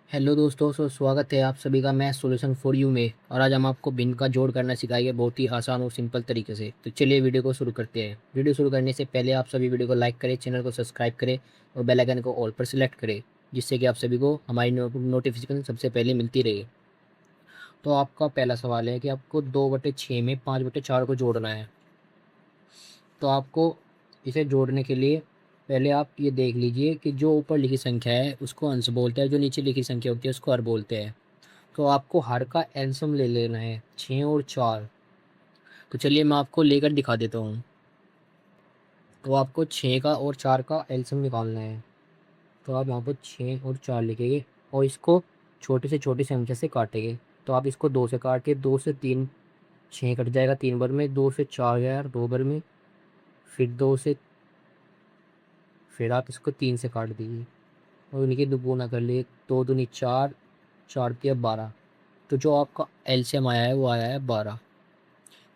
Hello दोस्तों, स्वागत है आप सभी का मैं सॉल्यूशन फॉर यू में। और आज हम आपको भिन्न का जोड़ करना सिखाएंगे बहुत ही आसान और सिंपल तरीके से। तो चलिए वीडियो को शुरू करते हैं। वीडियो शुरू करने से पहले आप सभी वीडियो को लाइक करें, चैनल को सब्सक्राइब करें और बेल आइकन को ऑल पर सिलेक्ट करें, जिससे कि आप सभी को हमारी नोटिफिकेशन सबसे पहले मिलती रहे। तो आपका पहला सवाल है कि आपको 2/6 में 5/4 को जोड़ना है। तो आपको इसे जोड़ने के लिए पहले आप ये देख लीजिए कि जो ऊपर लिखी संख्या है उसको अंश बोलते हैं, जो नीचे लिखी संख्या होती है उसको हर बोलते हैं। तो आपको हर का एलसीएम ले लेना है 6 और 4। तो चलिए मैं आपको लेकर दिखा देता हूँ। तो आपको 6 का और 4 का एलसीएम निकालना है। तो आप यहाँ पर 6 और 4 लिखेंगे और इसको छोटे से छोटी संख्या से काटेंगे। तो आप इसको 2 से काट के 2 से 3, 6 कट जाएगा 3 बार में, 2 से 4 गया 2 बार में, फिर 2 से, फिर आप इसको 3 से काट दीजिए और इनकी दुगुना कर लिए। 2 दूनी 4, 4 तिया 12। तो जो आपका एलसीएम आया है वो आया है 12।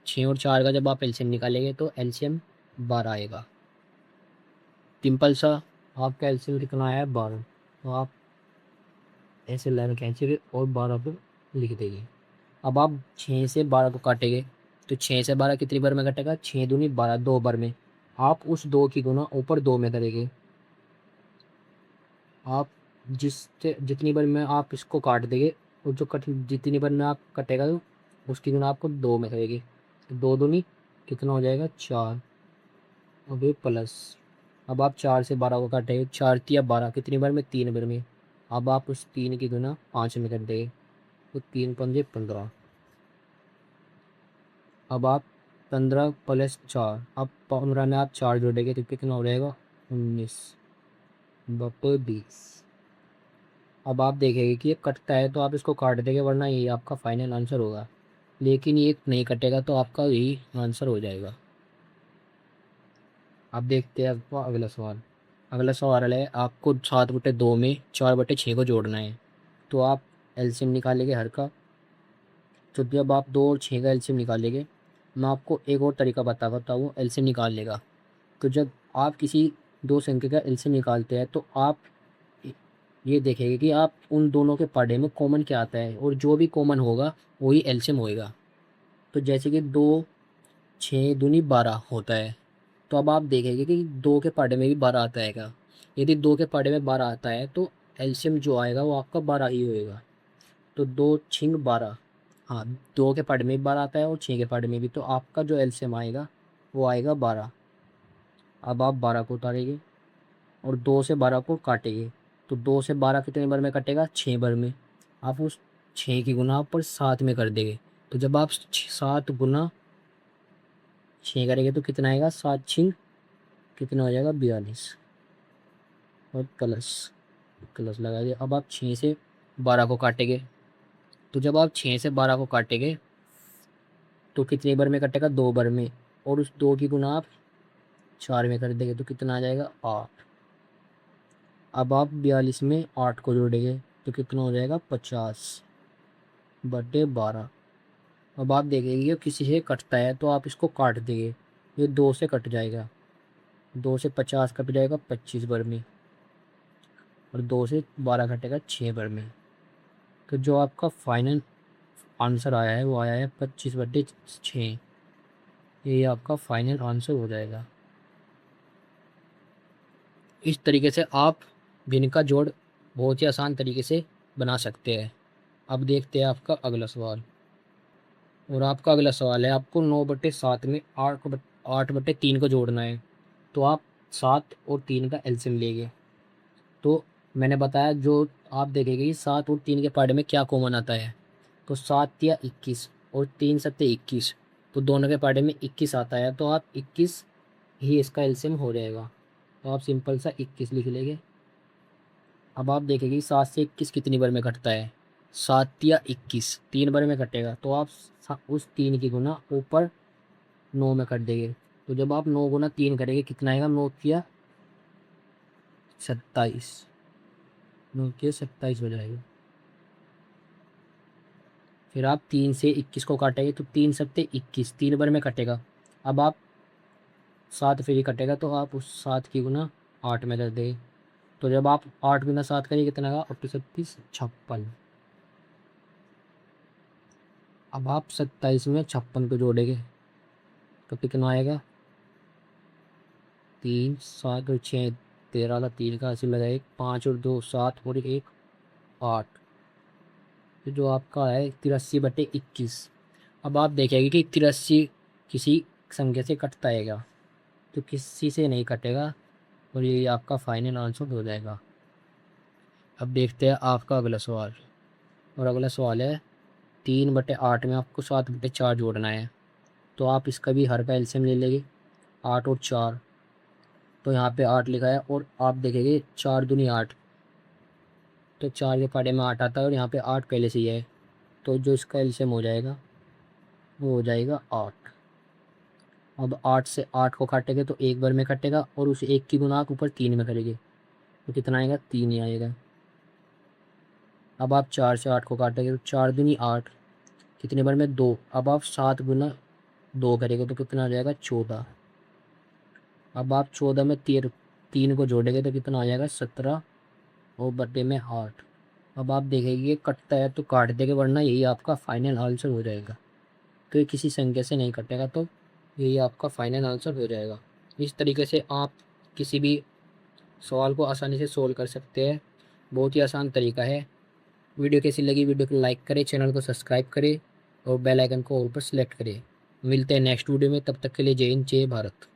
6 और 4 का जब आप एलसीएम निकालेंगे तो एलसीएम 12 आएगा। सिंपल सा आपका एलसीएम कितना आया है 12। तो आप ऐसे लाइन खींचेंगे और 12 पे लिख देंगे। अब आप 6 से 12 को काटेंगे। तो 6 से 12 कितनी बार में कटेगा? 6 दूनी 12, 2 बार में। आप उस 2 की गुना ऊपर 2 में करेंगे। आप जितनी बार में आप इसको काट देंगे और जो कट जितनी बार में आप कटेगा तो उसकी गुना आपको 2 में करेगी। तो 2 दूनी कितना हो जाएगा? 4 और ये प्लस। अब आप 4 से 12 को काटेंगे। 4 तिया 12 कितनी बार में? 3 बार में। अब आप उस 3 की गुना 5 में कर देंगे। तो 3 पंजे 15। अब आप 15 प्लस 4, अब 15 में आप 4 जोड़ेंगे तो कितना हो जाएगा? 19 बटे 20। अब आप देखेंगे कि ये कटता है तो आप इसको काट देंगे, वरना ये आपका फाइनल आंसर होगा। लेकिन ये नहीं कटेगा तो आपका यही आंसर हो जाएगा। अब देखते हैं आपका अगला सवाल। अगला सवाल है आपको 7/2 में 4/6 को जोड़ना है। तो आप एलसीएम निकालेंगे हर का। तो जब आप 2 और 6 का एलसीएम निकालेंगे, मैं आपको एक और तरीका बताता हूँ एलसीएम निकालने का। तो जब आप किसी दो संख्या का एलसीएम निकालते हैं तो आप ये देखेंगे कि आप उन दोनों के पढ़े में कॉमन क्या आता है, और जो भी कॉमन होगा वही एलसीएम होएगा। तो जैसे कि 2 6 दूनी 12 होता है। तो अब आप देखेंगे कि 2 के पढ़े में भी 12 आता है क्या? यदि 2 के पढ़े में 12 आता है तो एलसीएम जो आएगा वो आपका 12 ही होएगा। तो 2 छिंग 12। हाँ, 2 के पढ़े में भी 12 आता है और 6 के पढ़े में भी, तो आपका जो एलसीएम आएगा वो आएगा 12। अब आप 12 को उतारेंगे और 2 से 12 को काटेंगे। तो 2 से 12 कितने बार में कटेगा? 6 बार में। आप उस 6 की गुना पर 7 में कर देंगे। तो जब आप 7 गुना 6 करेंगे तो कितना आएगा? 7 छिंग कितना हो जाएगा? 42। और प्लस प्लस लगा दिया। अब आप 6 से 12 को काटेंगे। तो जब आप 6 से 12 को काटेंगे तो कितनी बार में कटेगा? 2 बार में। और उस 2 की गुना आप 4 में कर देंगे तो कितना आ जाएगा? 8। अब आप 42 में 8 को जोड़ेंगे तो कितना हो जाएगा? 50/12। अब आप देखेंगे किसी से कटता है तो आप इसको काट देंगे। ये 2 से कट जाएगा। 2 से 50 कट जाएगा 25 बार में। और 2 से 12 कटेगा 6 बार में। तो जो आपका फाइनल आंसर आया है वो आया है 25/6। ये आपका फाइनल आंसर हो जाएगा। इस तरीके से आप भिन्न का जोड़ बहुत ही आसान तरीके से बना सकते हैं। अब देखते हैं आपका अगला सवाल। और आपका अगला सवाल है आपको 9/7 में 8/3 को जोड़ना है। तो आप 7 और 3 का एलसीएम लेंगे। तो मैंने बताया, जो आप देखेंगे कि 7 और 3 के पार्ट में क्या कॉमन आता है। तो 7 या 21 और 3 सत्ते 21। तो दोनों के पार्ट में 21 आता है, तो आप 21 ही इसका एलसीएम हो जाएगा। तो आप सिंपल सा 21 लिख लेंगे। अब आप देखेंगे 7 से 21 कितनी बार में कटता है? 7 या 21 3 बार में कटेगा। तो आप उस 3 की गुना ऊपर 9 में कर देंगे। तो जब आप 9 गुना 3 करेंगे कितना आएगा? 9 किया 27। 9 किया 27 हो जाएगा। फिर आप 3 से 21 को काटेंगे तो 3 सत्ते 21 3 बार में कटेगा। अब आप 7 फिर ही कटेगा तो आप उस 7 की गुना 8 में कर देंगे। तो जब आप 8 गुना 7 करिए कितना आएगा, 8 36 56। अब आप 27 में 56 को जोड़ेंगे तो कितना आएगा, 3 7 और 6 13 का 3 का 80 लगाए, 5 और 2 7 और 1 8। तो जो आपका है 83/21। अब आप देखेंगे कि 83 किसी संख्या से कटता है क्या, तो किसी से नहीं कटेगा और ये आपका फाइनल आंसर हो जाएगा। अब देखते हैं आपका अगला सवाल। और अगला सवाल है 3/8 में आपको 7/4 जोड़ना है। तो आप इसका भी हर का एलसीएम ले लेंगे, 8 और 4। तो यहाँ पे 8 लिखा है और आप देखेंगे 4 दूनी 8, तो 4 के पहाड़े में 8 आता है और यहाँ पे 8 पहले से ही है। तो जो इसका एलसीएम हो जाएगा वो हो जाएगा 8। अब 8 से 8 को काटेंगे तो एक बार में कटेगा और उस एक की गुणाक ऊपर 3 में करेंगे तो कितना आएगा, 3 ही आएगा। अब आप 4 से 8 को काटेंगे तो 4 दूनी 8, कितने बार में 2। अब आप 7 गुना 2 करेंगे तो कितना आ जाएगा, 14। अब आप 14 में 3 को जोड़ेंगे तो कितना आ जाएगा, 17 और बटे में 8। अब आप देखेंगे कटता है तो काट देंगे, वरना यही आपका फाइनल आंसर हो जाएगा। तो ये किसी संख्या से नहीं कटेगा, तो यही आपका फाइनल आंसर हो जाएगा। इस तरीके से आप किसी भी सवाल को आसानी से सोल्व कर सकते हैं। बहुत ही आसान तरीका है। वीडियो कैसी लगी, वीडियो को लाइक करें, चैनल को सब्सक्राइब करें और बेल आइकन को ऑल पर सेलेक्ट करें। मिलते हैं नेक्स्ट वीडियो में, तब तक के लिए जय हिंद, जय भारत।